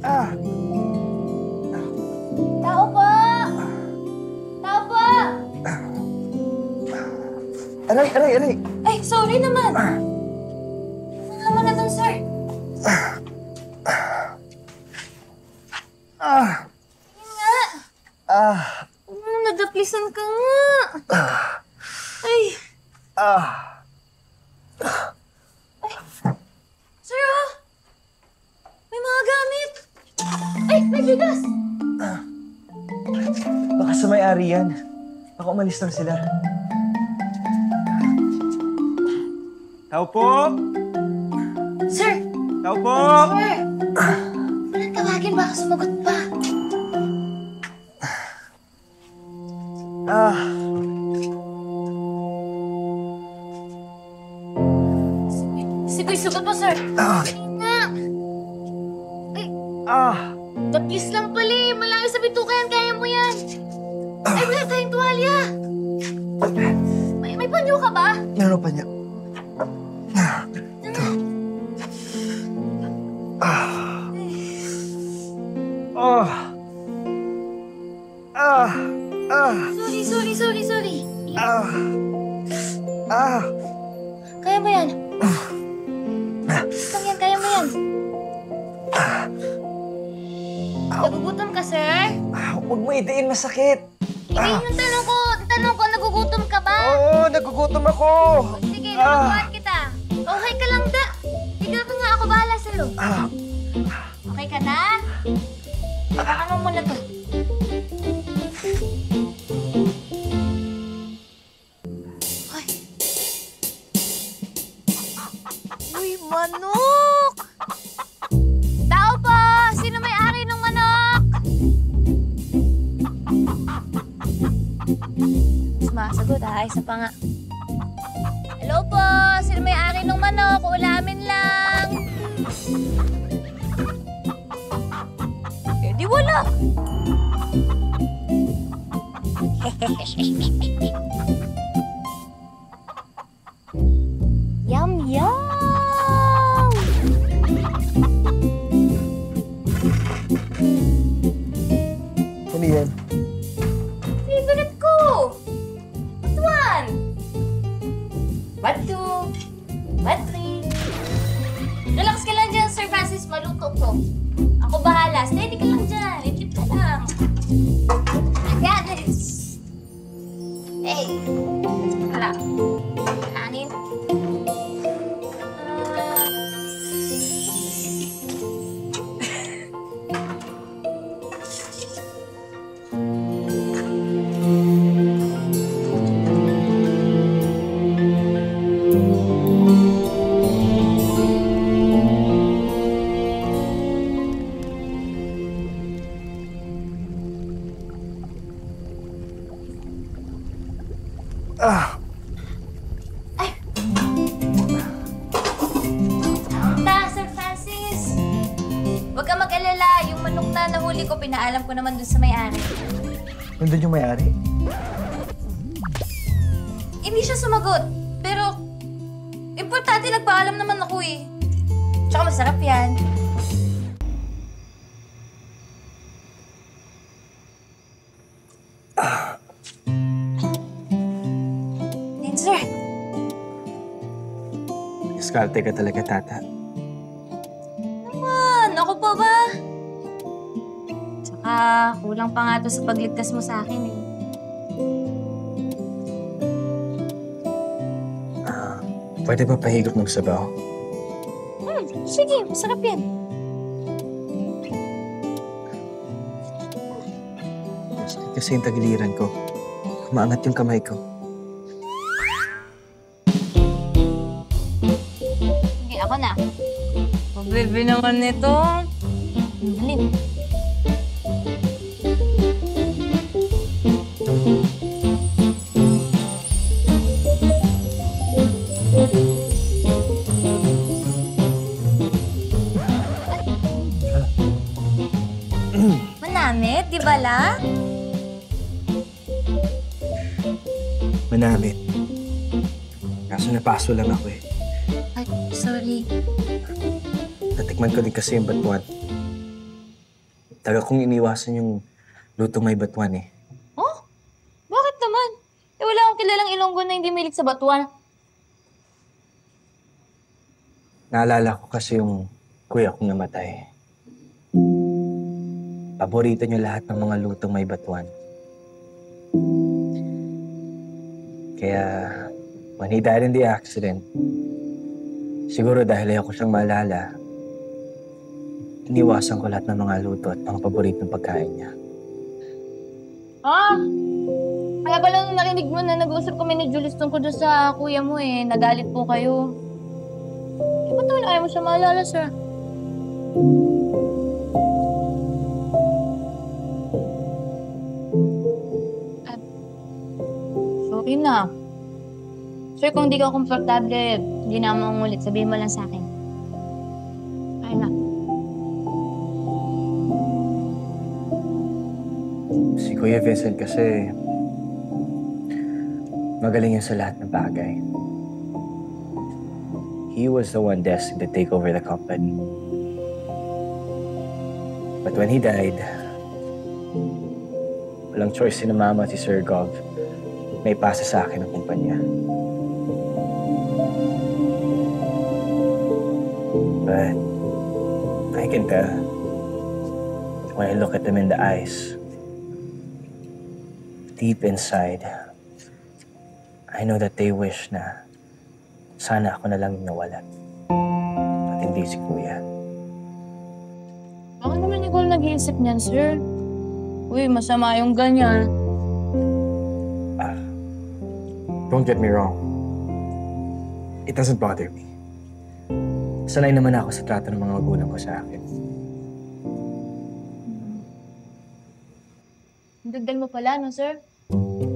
Ah! Tao po! Tao po! Aray! Aray! Aray! Ay, sorry naman. Naman na dun, sir. Tingin nga. Nadaplisan ka nga. Ay. Ay. Sir, oh. May mga gamit. Ay, may bigas. Baka sa may-ari yan. Baka umalis lang sila. Tao po! Sir! Tao po! Sir! Walang tawagin, baka sumagot pa. Sige, sugot po, sir. Nga. Ay, daplis lang pala eh. Malayo sa bituka yan, kaya mo yan. Ay, wala tayong tuwalya. May panyo ka ba? Meron pa niya. Sorry. Kaya mo yan? Lang yan, kaya mo yan. Nagugutom ka, sir? Huwag mo itiin, masakit. Hindi yung tanong ko, nagugutom ka ba? Oo, nagugutom ako. Sige, nakukuhaan kita. Okay ka lang da. Higa ka nga, ako bahala sa'yo. Okay ka na? Baka mo muna to. Ay. Uy, manok! Tao po! Sino may-ari ng manok? Sumasagot ha, isa pa nga. Hello po! Sino may-ari ng manok? Ulamin lang! Eh, di wala! Yum, yum! Ano yan? Favorite ko! What one? What two? What three? Relax ka lang dyan, Sir Francis. Maluto ko. Ako bahala. Steady ka lang dyan. Itip ka lang. I got this. Hey. Hala. Hangin. Sir Francis. Huwag ka mag-alala. Yung manok na nahuli ko, pinaalam ko naman dun sa may-ari. Nandun yung may-ari? Hindi siya sumagot. Pero, importante nagpaalam naman ako eh. Tsaka masarap yan. Sir. Diskarte ka talaga, Tata. Naman, ako pa ba? Tsaka, kulang pa nga to sa pagligtas mo sa akin eh. Pwede ba pahigop ng sabaw? Sige, masarap yan. Masakit kasi yung tagiliran ko. Umaangat yung kamay ko. Sige, ako na. Bebe naman nito. Galing. Manamit, di ba la? Manamit. Kaso napaso lang ako eh. Ay, sorry. Natikman ko din kasi yung batuan. Taga kong iniwasan yung lutong may batuan eh. Oh? Bakit naman? Eh, wala akong kilalang Ilonggo na hindi mahilig sa batuan. Naalala ko kasi yung kuya kong namatay. Paborito niyo lahat ng mga lutong may batuan. Kaya, when he died in the accident, siguro dahil ayoko siyang maalala, iniwasan ko lahat ng mga luto at mga paboritong pagkain niya. Ah! Kaya pala nung narinig mo na nag-uusap kami ni Julius tungkol doon sa kuya mo eh. Nagalit po kayo. Eh, ba't naman ayaw mo siya maalala, sir? Sorry na. Sir, kung di ka komportable, hindi na mo ulit. Sabihin mo lang sa akin. Ay na. Si Kuya Vincent kasi magaling yun sa lahat ng bagay. He was the one destined to take over the company. But when he died, walang choice si mama at si Sir Gov. May pasa sa akin ang kumpanya. But I can tell when I look at them in the eyes, deep inside, I know that they wish na sana ako na lang yung nawala. At hindi si Kuya. Baka naman ikaw nag-iisip niyan, sir. Uy, masama yung ganyan. Don't get me wrong. It doesn't bother me. Sanay naman ako sa trato ng mga magulang ko sa akin. Dagdal mo pala, no, sir?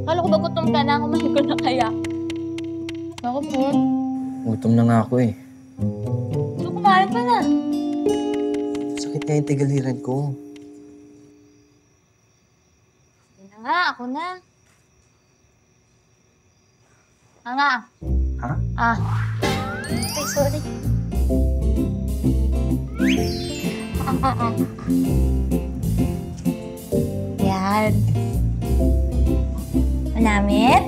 Akala ko ba gutom ka na? Kumain ko na kaya. Ako po. Gutom na nga ako eh. So, kumain ka na. Sakit nga yung tigaliran ko. Sige na nga, ako na. Nga. Ha? Ah. Ay, sorry. Yan. Manamit?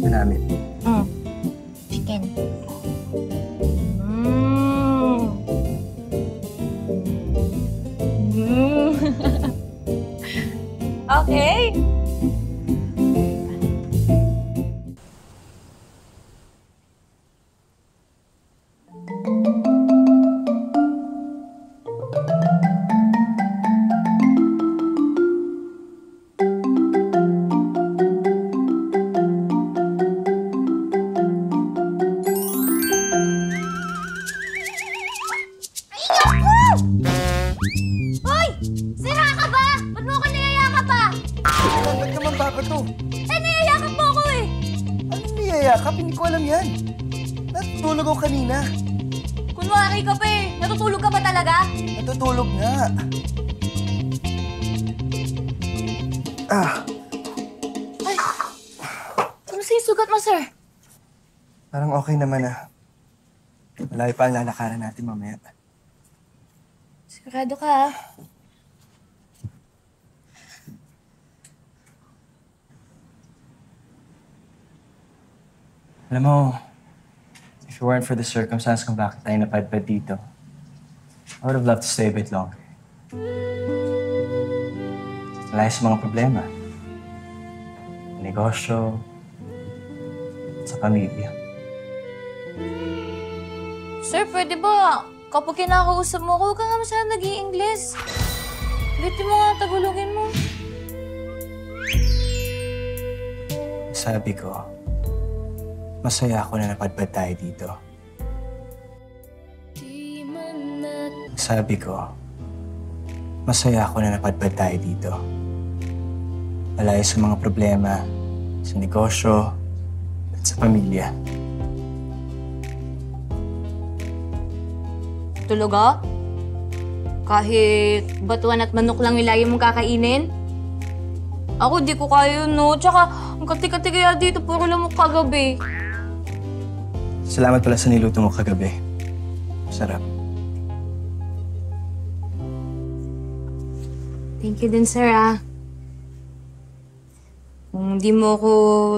Manamit. Chicken. Okay. Hoy! Sira ka ba? Ba't mo ko niyayakap pa? Ba't naman babato? Eh, niyayakap mo ako eh! Anong niyayakap? Hindi ko alam yan. Natutulog ako kanina. Kunwari ka pa eh. Natutulog ka ba talaga? Natutulog nga. Ay! Ano sa'yo sugat mo, sir? Parang okay naman ah. Malayo pa ang lalakaran natin mamaya. Sigurado ka ah. Alam mo, if it weren't for the circumstance kung bakit tayo napadpad dito, I would have loved to stay a bit longer. Malaya sa mga problema. Negosyo, sa pamilya. Sir, pwede ba kapag kinakausap mo ako, huwag ka nga masyadong nag-i-English. Bitin mo nga Tagalogin mo. Sabi ko, masaya ako na napadpad tayo dito. Sabi ko, masaya ako na napadpad tayo dito. Malayo sa mga problema, sa negosyo, at sa pamilya. Tulog ah? Kahit batuan at manok lang yung lagi mong kakainin? Ako, di ko kaya yun, no? Tsaka, ang kati-kati kaya dito, puro lamok kagabi. Salamat pala sa niluto mo kagabi. Sarap. Thank you din, sir, ah. Kung hindi mo ako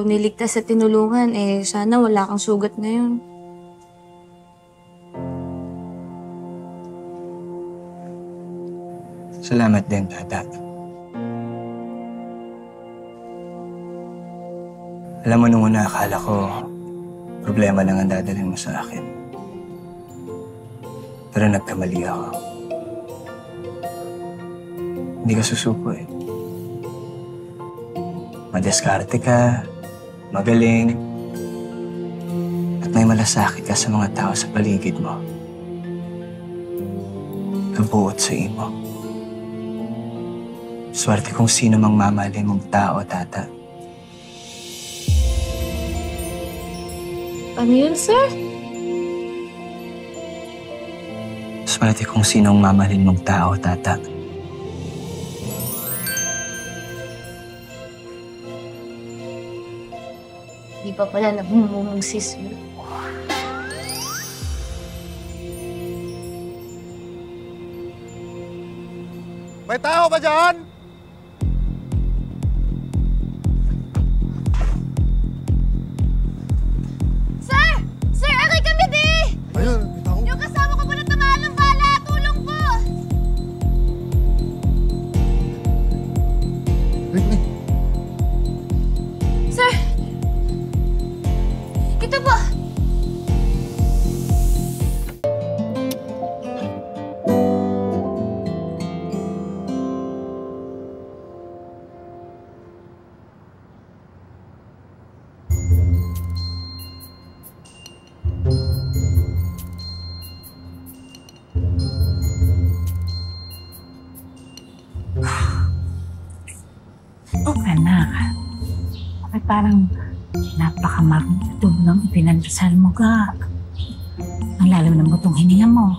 niligtas at tinulungan, sana wala kang sugat ngayon. Salamat din, Tata. Alam mo, nung una akala ko, problema lang ang dadalhin mo sa akin. Pero nagkamali ako. Hindi ka susuko eh. Madiskarte ka, magaling, at may malasakit ka sa mga tao sa paligid mo. Kabuot sa imo. Swerte kung sino mang mamahalin mong tao, Tata. Ano yun, sir? Swerte kung sinong mamahalin mong tao, Tata. Di pa pala nabumumong si sir. May tao ba dyan? Sir! Sir, ako'y kami di! Ayun, may tao. Yung kasama ko po na tamaan ng bala! Tulong po! Ay. Sir! Ito po! Oh, anak. Ay, parang napakamarunong ng ipinagdasal mo ka. Ang lalim ng butong hininga mo.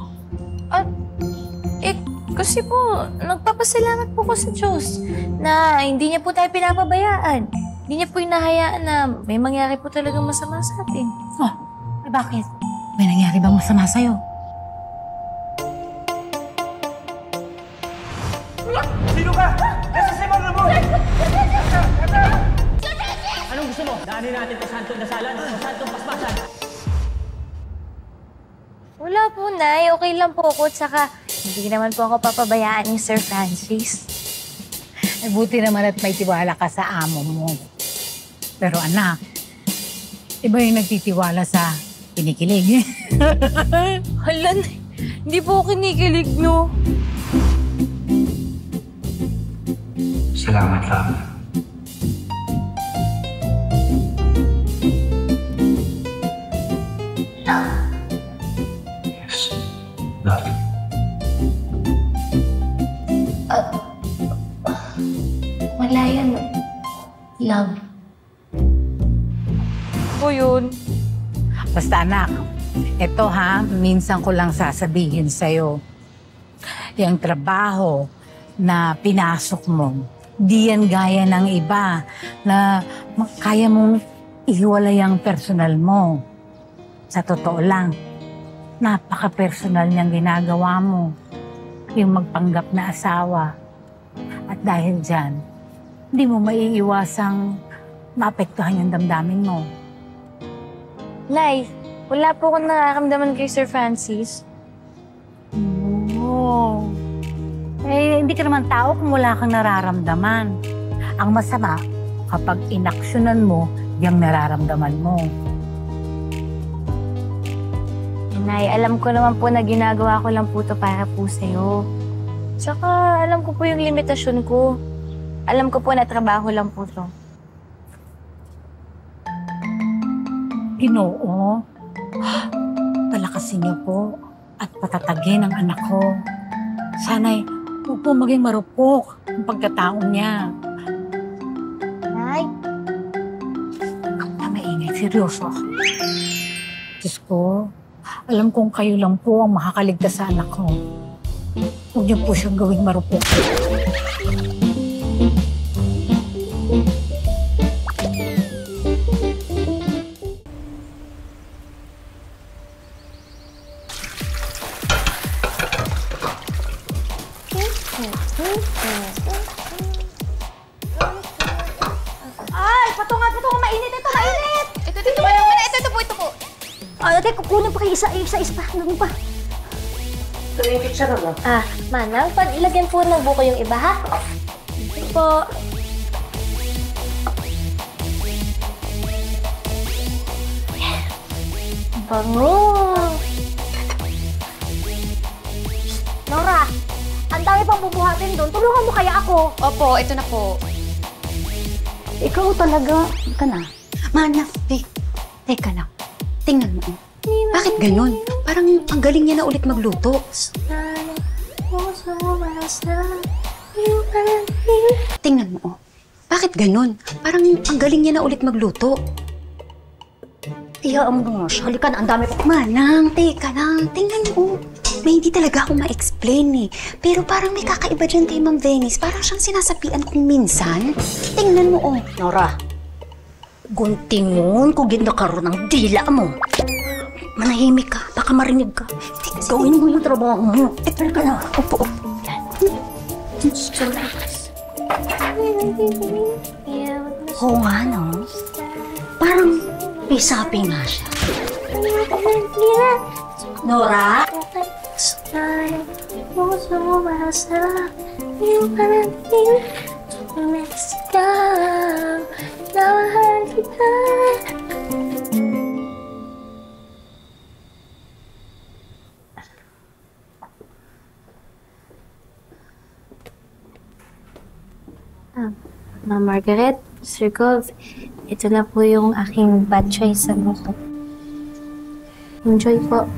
Kasi po, nagpapasalamat po ko sa Diyos na hindi niya po tayo pinapabayaan. Hindi niya po hinahayaan na may mangyari po talagang masama sa atin. Oh, ay bakit? May nangyari bang masama sa'yo? Sino ka? Nasa simang mo! Anong gusto mo? Daanin natin sa santong dasalan, sa santong paspasan. Wala po, Nay. Okay lang po ako. Tsaka, hindi naman po ako papabayaan ni Sir Francis. Ay, buti naman at may tiwala ka sa amo mo. Pero anak, iba yung nagtitiwala sa kinikilig. Hala, Nay. Hindi po ako kinikilig, no? Salamat lang. Yes. Love you. Wala yan. Love. Po yun. Basta anak, eto ha, minsan ko lang sasabihin sa'yo. Yung trabaho na pinasok mo, di yan gaya ng iba na kaya mong ihiwalay ang personal mo. Sa totoo lang, napaka-personal niyang ginagawa mo. Yung magpanggap na asawa. At dahil dyan, hindi mo maiiwasang maapektuhan yung damdamin mo. Nay, wala po akong nararamdaman kay Sir Francis. Oo. Eh, hindi ka naman tao kung wala kang nararamdaman. Ang masama, kapag inaksyonan mo, yung nararamdaman mo. Nay, alam ko naman po na ginagawa ko lang po ito para po sa'yo. Tsaka, alam ko po yung limitasyon ko. Alam ko po na trabaho lang po ito. Ginoo, palakasin niyo po at patatagin ang anak ko. Sana'y huwag po maging marupok ang pagkatao niya. Nay? Huwag na maingay, seryoso. Diyos ko, alam kong kayo lang po ang makakaligtas sa anak ko. Huwag niyo po siyang gawing marupok. Ay! Patungan! Mainit! Ito, mainit! Ito, walang muna. Ito po. Ay, ate, kukunin pa kayo isa pa. Ganun pa. Ito yung picture mo. Manang, ilagyan po ng buko yung iba, ha? Ito po. Bango! Nora, ang dami pang bubuhatin doon. Tulungan mo kaya ako. Opo, ito na po. Ikaw talaga. Ka na. Manang, teka lang. Tingnan mo. Bakit ganun? Parang ang galing niya na ulit magluto. Tingnan mo. Bakit ganun? Parang ang galing niya na ulit magluto. Iyaan mo nga siya. Halika na, ang dami pa. Manang, teka lang. Tingnan mo. May hindi talaga ako ma-explain eh. Pero parang may kakaiba dyan kay Ma'am Venice. Parang siyang sinasapian kong minsan. Tingnan mo, oh. Nora, guntingon kung ginakaroon ng dila mo. Manahimik ka, baka marinig ka. Gawin mo yung trabaho mo. Ito ka na. Upo. Oo nga, no? Parang pisapi nga siya. Nora? Ma'am Margaret, Sir Gov, ito na po yung aking bad choice sa moto. Enjoy po.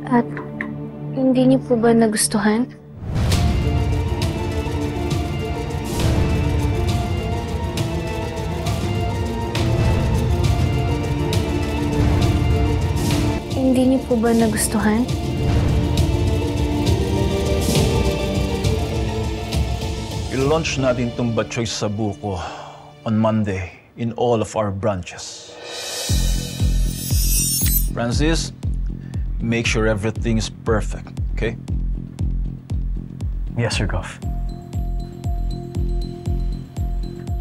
At hindi niyo po ba nagustuhan? Hindi niyo po ba nagustuhan? I-launch natin itong Batchoy sa buko on Monday in all of our branches. Francis, make sure everything is perfect, okay? Yes, Sir Gov.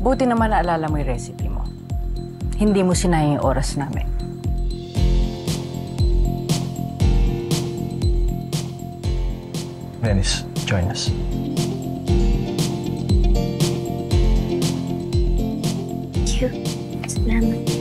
Buti naman naalala mo yung recipe mo. Hindi mo sinayang yung oras namin. Venice, join us. Thank you. Salamat.